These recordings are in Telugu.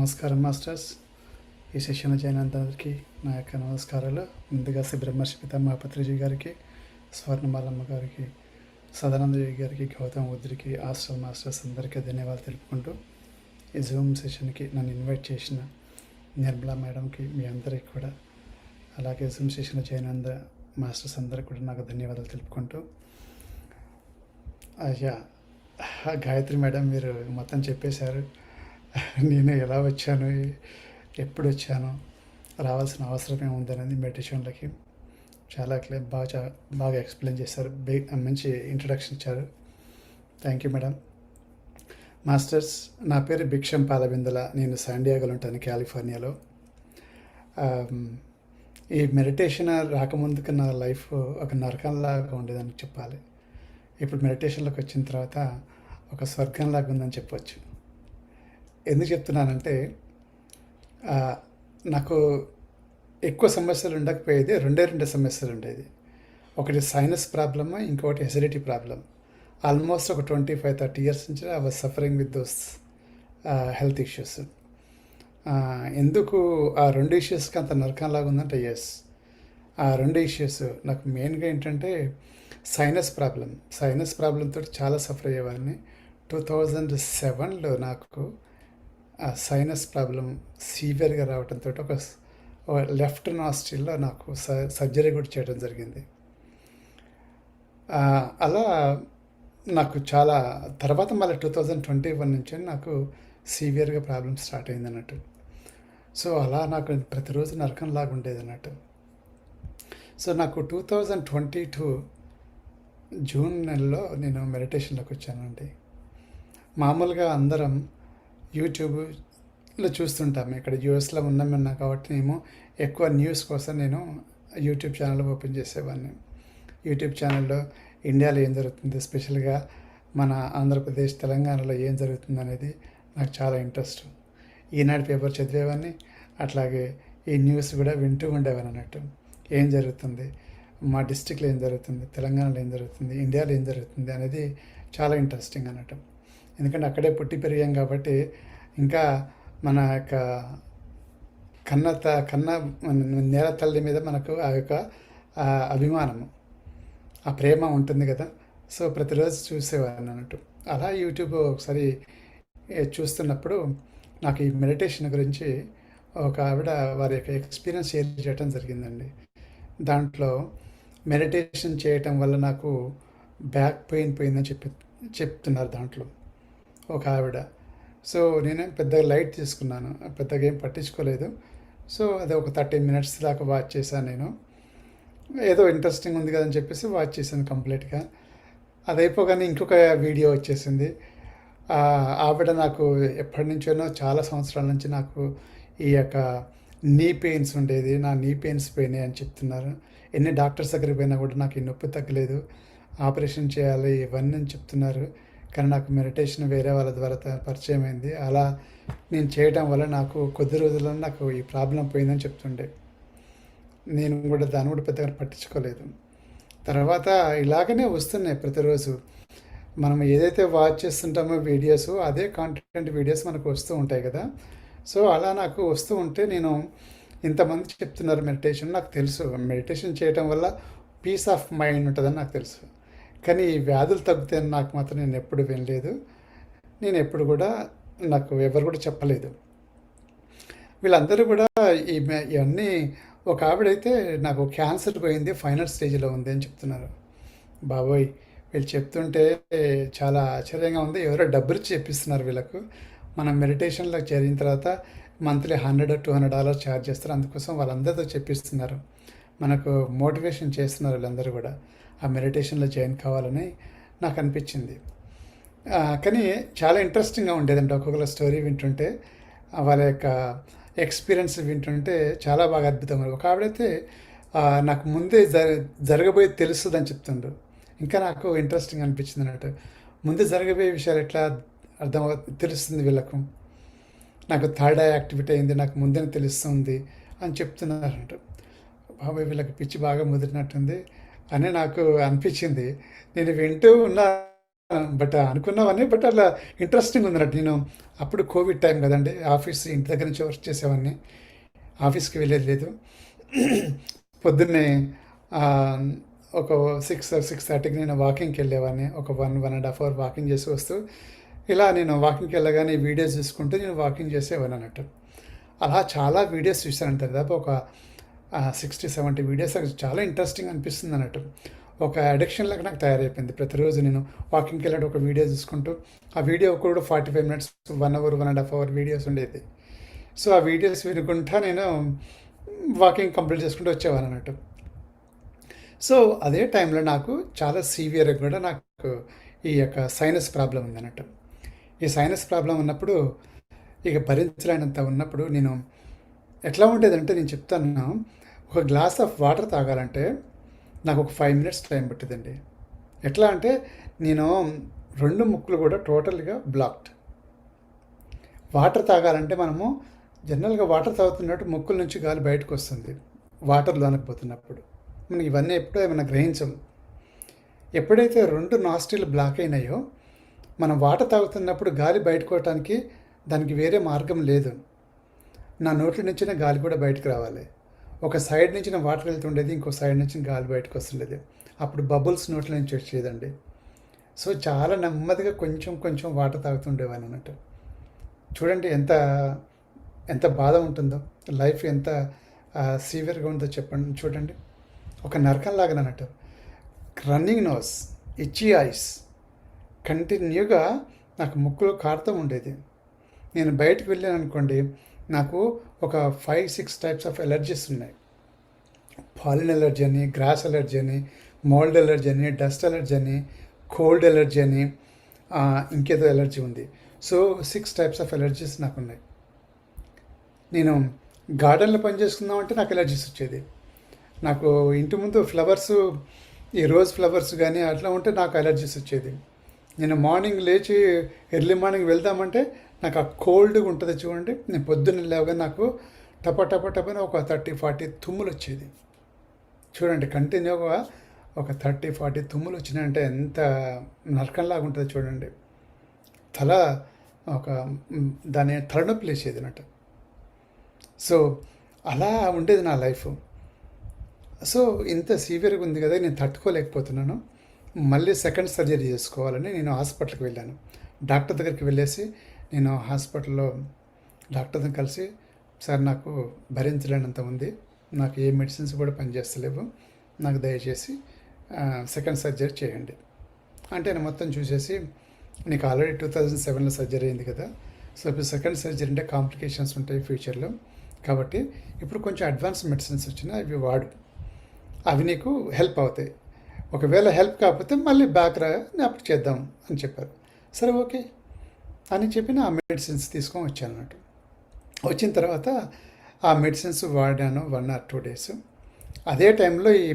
నమస్కారం మాస్టర్స్. ఈ సెషన్ చేయనందరికీ నా యొక్క నమస్కారాలు. ముందుగా శ్రీ బ్రహ్మర్షి పితామహ పత్రిజీ గారికి, స్వర్ణమాలమ్మ గారికి, సదానందజీ గారికి, గౌతమ్ బుద్ధుడికి, హాస్టల్ మాస్టర్స్ అందరికీ ధన్యవాదాలు తెలుపుకుంటూ ఈ జూమ్ సెషన్కి నన్ను ఇన్వైట్ చేసిన నిర్మలా మేడంకి, మీ అందరికీ కూడా, అలాగే జూమ్ సెషన్ చేయనంద మాస్టర్స్ అందరికీ కూడా నాకు ధన్యవాదాలు తెలుపుకుంటూ, అయ్యా గాయత్రి మేడం మీరు మొత్తం చెప్పేశారు. నేను ఎలా వచ్చాను, ఎప్పుడు వచ్చాను, రావాల్సిన అవసరం ఏముందనేది మెడిటేషన్లకి చాలా బాగా ఎక్స్ప్లెయిన్ చేశారు. మంచి ఇంట్రడక్షన్ ఇచ్చారు. Thank you madam. మాస్టర్స్, నా పేరు భిక్షం పాలబిందల. నేను శాండియాగోలో ఉంటాను, కాలిఫోర్నియాలో. ఈ మెడిటేషన్ రాకముందుకు నా లైఫ్ ఒక నరకంలాగా ఉండేదని చెప్పాలి. ఇప్పుడు మెడిటేషన్లోకి వచ్చిన తర్వాత ఒక స్వర్గంలాగా ఉందని చెప్పవచ్చు. ఎందుకు చెప్తున్నానంటే, నాకు ఎక్కువ సమస్యలు ఉండకపోయేది, రెండు సమస్యలు ఉండేది. ఒకటి సైనస్ ప్రాబ్లమ్, ఇంకొకటి ఎసిడిటీ ప్రాబ్లం. ఆల్మోస్ట్ ఒక 25-30 years నుంచి I was suffering with those health issues. ఎందుకు ఆ రెండు ఇష్యూస్కి అంత నరకంలాగా ఉందంటే, ఎస్, ఆ రెండు ఇష్యూస్ నాకు మెయిన్గా ఏంటంటే సైనస్ ప్రాబ్లంతో చాలా సఫర్ అయ్యేవాడిని. 2007లో నాకు ఆ సైనస్ ప్రాబ్లం సీవియర్గా రావడంతో ఒక లెఫ్ట్ నాస్ట్రిల్లో నాకు సర్జరీ కూడా చేయడం జరిగింది. అలా నాకు చాలా తర్వాత మళ్ళీ 2021 నుంచి నాకు సీవియర్గా ప్రాబ్లం స్టార్ట్ అయింది అన్నట్టు. సో అలా నాకు ప్రతిరోజు నరకంలాగా ఉండేది అన్నట్టు. సో నాకు 2022 జూన్ నెలలో నేను మెడిటేషన్లోకి వచ్చానండి. మామూలుగా అందరం యూట్యూబ్లో చూస్తుంటాము. ఇక్కడ యూఎస్లో ఉన్నామన్నా కాబట్టి మేము ఎక్కువ న్యూస్ కోసం నేను యూట్యూబ్ ఛానల్ ఓపెన్ చేసేవాడిని. యూట్యూబ్ ఛానల్లో ఇండియాలో ఏం జరుగుతుంది, స్పెషల్గా మన ఆంధ్రప్రదేశ్, తెలంగాణలో ఏం జరుగుతుంది అనేది నాకు చాలా ఇంట్రెస్ట్. ఈనాడు పేపర్ చదివేవాడిని, అట్లాగే ఈ న్యూస్ కూడా వింటూ ఉండేవాని అన్నట్టు. ఏం జరుగుతుంది, మా డిస్టిక్లో ఏం జరుగుతుంది, తెలంగాణలో ఏం జరుగుతుంది, ఇండియాలో ఏం జరుగుతుంది అనేది చాలా ఇంట్రెస్టింగ్ అన్నట్టు. ఎందుకంటే అక్కడే పుట్టి పెరిగాం కాబట్టి ఇంకా మన యొక్క కన్న నేల తల్లి మీద మనకు ఆ యొక్క అభిమానము, ఆ ప్రేమ ఉంటుంది కదా. సో ప్రతిరోజు చూసేవాడిని అన్నట్టు. అలా యూట్యూబ్ ఒకసారి చూస్తున్నప్పుడు నాకు ఈ మెడిటేషన్ గురించి ఒక ఆవిడ వారి యొక్క ఎక్స్పీరియన్స్ షేర్ చేయడం జరిగిందండి. దాంట్లో మెడిటేషన్ చేయటం వల్ల నాకు బ్యాక్ పెయిన్ పోయిందని చెప్తున్నారు దాంట్లో ఒక ఆవిడ. సో నేనేం పెద్దగా లైట్ తీసుకున్నాను, పెద్దగా ఏం పట్టించుకోలేదు. సో అది ఒక 30 minutes దాకా వాచ్ చేశాను నేను. ఏదో ఇంట్రెస్టింగ్ ఉంది కదని చెప్పేసి వాచ్ చేశాను కంప్లీట్గా. అది అయిపోగానే ఇంకొక వీడియో వచ్చేసింది. ఆవిడ నాకు ఎప్పటి నుంచోనో చాలా సంవత్సరాల నుంచి నాకు ఈ యొక్క నీ పెయిన్స్ ఉండేది, నా నీ పెయిన్స్ పోయినాయి అని చెప్తున్నారు. ఎన్ని డాక్టర్స్ దగ్గరికి పోయినా కూడా నాకు ఈ నొప్పి తగ్గలేదు, ఆపరేషన్ చేయాలి ఇవన్నీ చెప్తున్నారు. కానీ నాకు మెడిటేషన్ వేరే వాళ్ళ ద్వారా పరిచయం అయింది. అలా నేను చేయడం వల్ల నాకు కొద్ది రోజుల్లో నాకు ఈ ప్రాబ్లం పోయిందని చెప్తుండే. నేను కూడా దాన్ని కూడా పెద్దగా పట్టించుకోలేదు. తర్వాత ఇలాగనే వస్తున్నాయి ప్రతిరోజు. మనం ఏదైతే వాచ్ చేస్తుంటామో వీడియోస్, అదే కాంటెంట్ వీడియోస్ మనకు వస్తూ ఉంటాయి కదా. సో అలా నాకు వస్తూ ఉంటే నేను ఇంతమంది చెప్తున్నారు మెడిటేషన్, నాకు తెలుసు మెడిటేషన్ చేయటం వల్ల పీస్ ఆఫ్ మైండ్ ఉంటుందని నాకు తెలుసు. కానీ ఈ వ్యాధులు తగ్గుతాయని నాకు మాత్రం నేను ఎప్పుడు వినలేదు. నేను ఎప్పుడు కూడా నాకు ఎవరు కూడా చెప్పలేదు. వీళ్ళందరూ కూడా ఇవన్నీ, ఒక ఆవిడైతే నాకు క్యాన్సర్ పోయింది, ఫైనల్ స్టేజ్లో ఉంది అని చెప్తున్నారు. బాబోయ్, వీళ్ళు చెప్తుంటే చాలా ఆశ్చర్యంగా ఉంది. ఎవరో డబ్బులు చెప్పిస్తున్నారు వీళ్ళకు. మనం మెడిటేషన్లో చేరిన తర్వాత మంత్లీ $100-200 ఛార్జ్ చేస్తారు. అందుకోసం వాళ్ళందరితో చెప్పిస్తున్నారు, మనకు మోటివేషన్ చేస్తున్నారు వీళ్ళందరూ కూడా ఆ మెడిటేషన్లో జాయిన్ కావాలని నాకు అనిపించింది. కానీ చాలా ఇంట్రెస్టింగ్గా ఉండేదండి. ఒక్కొక్కరు స్టోరీ వింటుంటే, వాళ్ళ యొక్క ఎక్స్పీరియన్స్ వింటుంటే చాలా బాగా అద్భుతంగా. ఒక ఆవిడైతే నాకు ముందే జరగబోయే తెలుస్తుందని చెప్తుండ్రు. ఇంకా నాకు ఇంట్రెస్టింగ్ అనిపించింది అన్నట్టు. ముందు జరగబోయే విషయాలు ఎట్లా తెలుస్తుంది వీళ్ళకు, నాకు థర్డ్ ఐ యాక్టివేట్ అయింది, నాకు ముందే తెలుస్తుంది అని చెప్తున్నారంట. బాబాయ్, వీళ్ళకి పిచ్చి బాగా ముదిరినట్టుంది అని నాకు అనిపించింది. నేను వింటూ ఉన్నా బట్ అనుకున్నవన్నీ బట్ అట్లా ఇంట్రెస్టింగ్ ఉందన్నట్టు. నేను అప్పుడు కోవిడ్ టైం కదండి, ఆఫీస్ ఇంటి దగ్గర నుంచి వర్క్ చేసేవాడిని, ఆఫీస్కి వెళ్ళేది లేదు. పొద్దున్నే ఆ, ఒక 6-6:30కి నేను వాకింగ్కి వెళ్ళేవాడిని. ఒక 1-1.5 అవర్ వాకింగ్ చేసి వస్తూ ఇలా నేను వాకింగ్కి వెళ్ళగానే వీడియోస్ చూసుకుంటూ నేను వాకింగ్ చేసేవాడిని అన్నట్టు. అలా చాలా వీడియోస్ చూశాను. దాదాపు ఒక 60-70 వీడియోస్. నాకు చాలా ఇంట్రెస్టింగ్ అనిపిస్తుంది అన్నట్టు. ఒక అడిక్షన్ లాగా నాకు తయారైపోయింది. ప్రతిరోజు నేను వాకింగ్కి వెళ్ళాడు ఒక వీడియో చూసుకుంటూ, ఆ వీడియో కూడా 45 మినిట్స్, 1 అవర్, 1.5 అవర్ వీడియోస్ ఉండేది. సో ఆ వీడియోస్ వినుకుంటా నేను వాకింగ్ కంప్లీట్ చేసుకుంటూ వచ్చేవాను అన్నట్టు. సో అదే టైంలో నాకు చాలా సివియర్గా కూడా నాకు ఈ యొక్క సైనస్ ప్రాబ్లం ఉంది అన్నట్టు. ఈ సైనస్ ప్రాబ్లం ఉన్నప్పుడు, ఇక భరించలేనంత ఉన్నప్పుడు నేను ఎట్లా ఉండేదంటే, నేను చెప్తాను, ఒక గ్లాస్ ఆఫ్ వాటర్ తాగాలంటే నాకు ఒక 5 మినిట్స్ టైం పట్టిందండి. ఎట్లా అంటే నేను 2 ముక్కులు కూడా టోటల్గా బ్లాక్డ్. వాటర్ తాగాలంటే మనము జనరల్గా వాటర్ తాగుతున్నట్టు ముక్కుల నుంచి గాలి బయటకు వస్తుంది వాటర్ లోనకపోతున్నప్పుడు. మనం ఇవన్నీ ఎప్పుడూ ఏమైనా గ్రహించము. ఎప్పుడైతే 2 నాస్ట్రిల్ బ్లాక్ అయినాయో, మనం వాటర్ తాగుతున్నప్పుడు గాలి బయటకోవటానికి దానికి వేరే మార్గం లేదు. నా నోట్ల నుంచిన గాలి కూడా బయటకు రావాలి. ఒక సైడ్ నుంచి వాటర్ వెళ్తుండేది, ఇంకో సైడ్ నుంచి గాలి బయటకు వస్తుండేది. అప్పుడు బబుల్స్ నోట్ల నుంచి వచ్చేదండి. సో చాలా నెమ్మదిగా కొంచెం కొంచెం వాటర్ తాగుతుండేవాని అన్నట్టు. చూడండి ఎంత ఎంత బాధ ఉంటుందో, లైఫ్ ఎంత సీవియర్గా ఉందో చెప్పండి. చూడండి, ఒక నరకంలాగా అన్నట్టు. రన్నింగ్ నోస్, ఇచ్చి ఐస్, కంటిన్యూగా నాకు ముక్కులో కారుతూ ఉండేది. నేను బయటకు వెళ్ళాను అనుకోండి, నాకు ఒక 5-6 టైప్స్ ఆఫ్ ఎలర్జీస్ ఉన్నాయి. పాలిన్ ఎలర్జీ అని, గ్రాస్ ఎలర్జీ అని, మోల్డ్ ఎలర్జీ అని, డస్ట్ ఎలర్జీ అని, కోల్డ్ ఎలర్జీ అని, ఇంకేదో ఎలర్జీ ఉంది. సో 6 టైప్స్ ఆఫ్ ఎలర్జీస్ నాకు ఉన్నాయి. నేను గార్డెన్లో పనిచేసుకుందామంటే నాకు ఎలర్జీస్ వచ్చేది. నాకు ఇంటి ముందు ఫ్లవర్స్, ఈ రోజ్ ఫ్లవర్స్ కానీ అట్లా ఉంటే నాకు ఎలర్జీస్ వచ్చేది. నేను మార్నింగ్ లేచి ఎర్లీ మార్నింగ్ వెళ్దామంటే నాకు ఆ కోల్డ్గా ఉంటుంది చూడండి. నేను పొద్దున్న లేవగా నాకు టపని ఒక 30-40 తుమ్ములు వచ్చేది. చూడండి, కంటిన్యూగా ఒక 30-40 తుమ్ములు వచ్చినాయంటే ఎంత నరకంలాగా ఉంటుంది చూడండి. తల ఒక దాని తలనొప్పి లేచేది అన్నట్టు. సో అలా ఉండేది నా లైఫ్. సో ఇంత సీవియర్గా ఉంది కదా, నేను తట్టుకోలేకపోతున్నాను. మళ్ళీ సెకండ్ సర్జరీ చేసుకోవాలని నేను హాస్పిటల్కి వెళ్ళాను. డాక్టర్ దగ్గరికి వెళ్ళేసి నేను హాస్పిటల్లో డాక్టర్తో కలిసి, సార్ నాకు భరించలేనంత ఉంది, నాకు ఏ మెడిసిన్స్ కూడా పనిచేస్తలేవు, నాకు దయచేసి సెకండ్ సర్జరీ చేయండి అంటే, నేను మొత్తం చూసేసి, నీకు ఆల్రెడీ 2007లో సర్జరీ అయింది కదా, సో ఇప్పుడు సెకండ్ సర్జరీ అంటే కాంప్లికేషన్స్ ఉంటాయి ఫ్యూచర్లో, కాబట్టి ఇప్పుడు కొంచెం అడ్వాన్స్ మెడిసిన్స్ వచ్చినాయి, అవి వాడు, అవి నీకు హెల్ప్ అవుతాయి. ఒకవేళ హెల్ప్ కాకపోతే మళ్ళీ బ్యాక్ రా, అప్పుడు చేద్దాం అని చెప్పారు. సరే ఓకే అని చెప్పి ఆ మెడిసిన్స్ తీసుకొని వచ్చాను అన్నట్టు. వచ్చిన తర్వాత ఆ మెడిసిన్స్ వాడాను 1 or 2 days. అదే టైంలో ఈ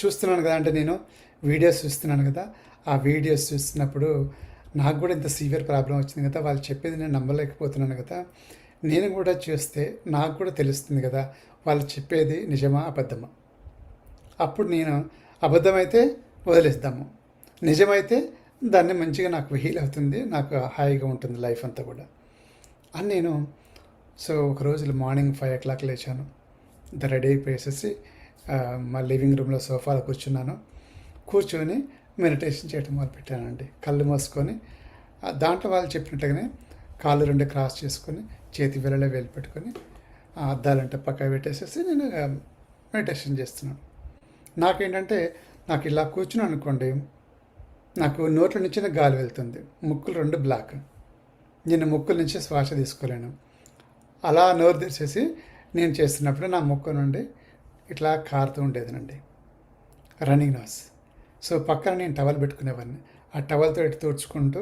చూస్తున్నాను కదా, అంటే నేను వీడియోస్ చూస్తున్నాను కదా, ఆ వీడియోస్ చూస్తున్నప్పుడు నాకు కూడా ఇంత సీవియర్ ప్రాబ్లం వచ్చింది కదా, వాళ్ళు చెప్పేది నేను నమ్మలేకపోతున్నాను కదా, నేను కూడా చూస్తే నాకు కూడా తెలుస్తుంది కదా వాళ్ళు చెప్పేది నిజమా అబద్ధమా. అప్పుడు నేను అబద్ధమైతే వదిలేస్తాము, నిజమైతే దాన్ని మంచిగా నాకు హీల్ అవుతుంది, నాకు హాయిగా ఉంటుంది లైఫ్ అంతా కూడా అని నేను. సో ఒక రోజు మార్నింగ్ 5 o'clock లేచాను, రెడీ అయిపోయేసేసి మా లివింగ్ రూమ్లో సోఫాలో కూర్చొని మెడిటేషన్ చేయడం మొదలుపెట్టానండి. కళ్ళు మూసుకొని దాంట్లో వాళ్ళు చెప్పినట్టుగానే కాళ్ళు 2 క్రాస్ చేసుకొని చేతి వేలలో వేలు పెట్టుకొని అద్దాలంటే పక్క పెట్టేసేసి నేను మెడిటేషన్ చేస్తున్నాను. నాకేంటంటే, నాకు ఇలా కూర్చున్నాను అనుకోండి, నాకు నోట్ల నుంచి గాలి వెళ్తుంది, ముక్కులు 2 బ్లాక్, నేను ముక్కుల నుంచి శ్వాస తీసుకోలేను. అలా నోరు తెరిచేసి నేను చేస్తున్నప్పుడు నా ముక్కు నుండి ఇట్లా కారుతూ ఉండేదనండి, రన్నింగ్ నోస్. సో పక్కన నేను టవల్ పెట్టుకునేవాడిని, ఆ టవల్తో ఇటు తుడుచుకుంటూ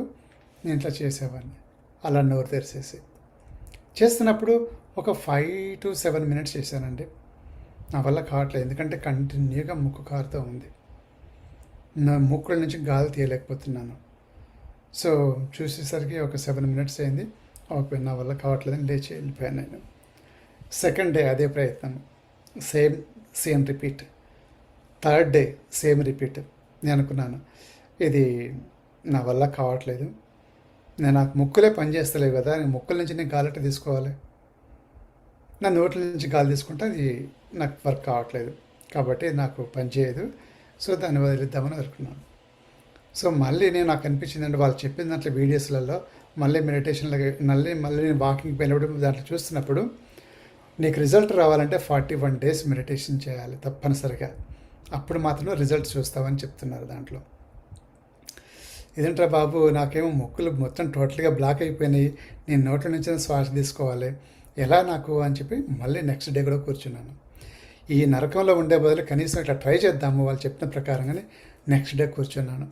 నేను ఇట్లా చేసేవాడిని, అలా నోరు తెరిచేసి చేస్తున్నప్పుడు ఒక 5 to 7 minutes చేశానండి. నా వల్ల కావట్లేదు, ఎందుకంటే కంటిన్యూగా ముక్కు కారుతూ ఉంది, నా ముక్కుల నుంచి గాలి తీయలేకపోతున్నాను. సో చూసేసరికి ఒక 7 minutes అయింది, ఓకే నా వల్ల కావట్లేదని లేచి వెళ్ళిపోయాను నేను. సెకండ్ డే అదే ప్రయత్నం, same repeat. Third day same repeat. నేను అనుకున్నాను ఇది నా వల్ల కావట్లేదు. నాకు ముక్కులే పనిచేస్తలేవు కదా, ముక్కుల నుంచి నేను గాలి ఎట్లా తీసుకోవాలి? నా నోట్ల నుంచి గాలి తీసుకుంటే అది నాకు వర్క్ కావట్లేదు, కాబట్టి నాకు పని చేయదు. సో దాన్ని వదిలిద్దామని అనుకున్నాను. సో మళ్ళీ నాకు అనిపించిందంటే వాళ్ళు చెప్పిన దాంట్లో వీడియోస్లలో మళ్ళీ మెడిటేషన్లో మళ్ళీ నేను వాకింగ్ పోయినప్పుడు దాంట్లో చూస్తున్నప్పుడు నీకు రిజల్ట్ రావాలంటే 41 days మెడిటేషన్ చేయాలి తప్పనిసరిగా, అప్పుడు మాత్రమే రిజల్ట్ చూస్తామని చెప్తున్నారు దాంట్లో. ఇదేంట్రా బాబు, నాకేమో మొక్కులు మొత్తం టోటల్గా బ్లాక్ అయిపోయినాయి, నేను నోట్ల నుంచి శ్వాస తీసుకోవాలి ఎలా నాకు అని చెప్పి మళ్ళీ నెక్స్ట్ డే కూడా కూర్చున్నాను. ఈ నరకంలో ఉండే బదులు కనీసం ఇట్లా ట్రై చేద్దాము వాళ్ళు చెప్పిన ప్రకారంగానే నెక్స్ట్ డే కూర్చున్నాను.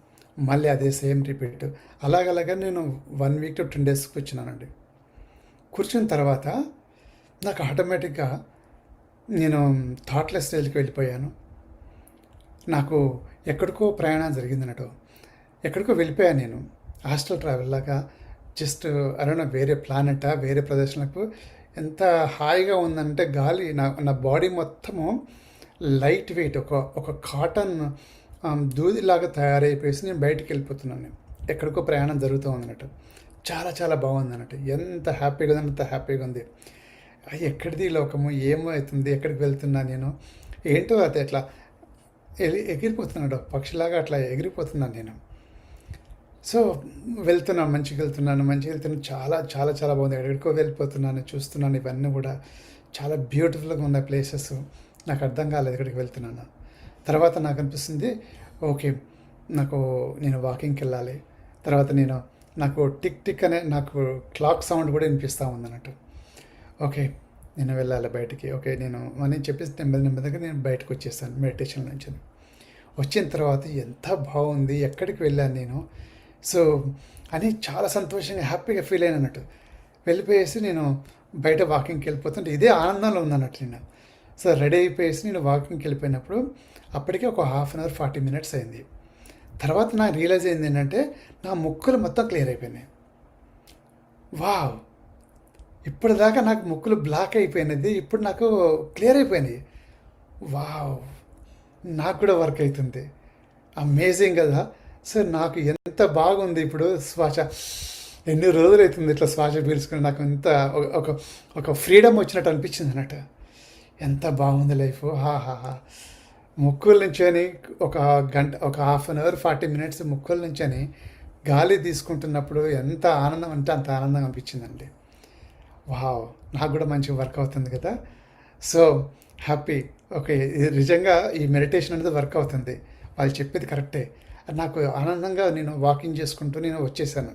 మళ్ళీ అదే సేమ్ రిపీట్. అలాగలాగా నేను 1 week to 10 days కూర్చున్నానండి. కూర్చున్న తర్వాత నాకు ఆటోమేటిక్గా నేను థాట్లెస్ స్టేజ్కి వెళ్ళిపోయాను. నాకు ఎక్కడికో ప్రయాణం జరిగిందన్నట్టు, ఎక్కడికో వెళ్ళిపోయాను నేను. హాస్టల్ ట్రావెల్ లాగా జస్ట్ అలా వేరే ప్లానెటా వేరే ప్రదేశాలకు ఎంత హాయిగా ఉందంటే గాలి నా బాడీ మొత్తము లైట్ వెయిట్, ఒక కాటన్ దూదిలాగా తయారైపోయేసి నేను బయటికి వెళ్ళిపోతున్నాను. ఎక్కడికో ప్రయాణం జరుగుతూ ఉందన్నట్టు, చాలా చాలా బాగుంది అన్నట్టు. ఎంత హ్యాపీగా ఉంది, అంత హ్యాపీగా ఉంది. ఎక్కడిది లోకము, ఏమో అవుతుంది, ఎక్కడికి వెళ్తున్నా నేను, ఏంటో అది ఎట్లా ఎగిరిపోతున్నాడు పక్షిలాగా అట్లా ఎగిరిపోతున్నాను నేను. సో వెళ్తున్నాను, మంచిగా వెళ్తున్నాను. చాలా చాలా చాలా బాగుంది. ఎక్కడికో వెళ్ళిపోతున్నాను, చూస్తున్నాను. ఇవన్నీ కూడా చాలా బ్యూటిఫుల్గా ఉన్న ప్లేసెస్. నాకు అర్థం కాలేదు ఎక్కడికి వెళ్తున్నాను. తర్వాత నాకు అనిపిస్తుంది, ఓకే నేను వాకింగ్కి వెళ్ళాలి. తర్వాత నాకు టిక్ టిక్ అనే నాకు క్లాక్ సౌండ్ కూడా వినిపిస్తూ ఉందన్నట్టు. ఓకే నేను వెళ్ళాలి బయటికి. ఓకే నేను అని చెప్పేసి నెమ్మదిగా నేను బయటకు వచ్చేసాను మెడిటేషన్ నుంచి. వచ్చిన తర్వాత ఎంత బాగుంది, ఎక్కడికి వెళ్ళాను నేను, సో అని చాలా సంతోషంగా హ్యాపీగా ఫీల్ అయిన అన్నట్టు. వెళ్ళిపోయేసి నేను బయట వాకింగ్కి వెళ్ళిపోతుంటే ఇదే ఆనందంలో ఉందన్నట్టు నేను. సో రెడీ అయిపోయేసి నేను వాకింగ్కి వెళ్ళిపోయినప్పుడు అప్పటికే ఒక 1/2 hour 40 minutes అయింది. తర్వాత నాకు రియలైజ్ అయింది ఏంటంటే నా ముక్కులు మొత్తం క్లియర్ అయిపోయినాయి. వావ్, ఇప్పటిదాకా నాకు ముక్కులు బ్లాక్ అయిపోయినది ఇప్పుడు నాకు క్లియర్ అయిపోయినాయి. వావ్, నాకు కూడా వర్క్ అవుతుంది. అమేజింగ్ కదా. సో నాకు ఎంత బాగుంది ఇప్పుడు శ్వాస. ఎన్ని రోజులు అవుతుంది ఇట్లా శ్వాస పీల్చుకుని, నాకు ఎంత ఒక ఫ్రీడమ్ వచ్చినట్టు అనిపించింది అన్నట్టు. ఎంత బాగుంది లైఫ్. హాహాహా. ముక్కుల నుంచని ఒక గంట, ఒక 1/2 hour 40 minutes ముక్కుల నుంచని గాలి తీసుకుంటున్నప్పుడు ఎంత ఆనందం అంటే అంత ఆనందం అనిపించిందండి. వావ్, నాకు కూడా మంచిగా వర్క్ అవుతుంది కదా. So happy. ఓకే, ఇది నిజంగా ఈ మెడిటేషన్ అనేది వర్క్ అవుతుంది, వాళ్ళు చెప్పేది కరెక్టే. నాకు ఆనందంగా నేను వాకింగ్ చేసుకుంటూ నేను వచ్చేసాను.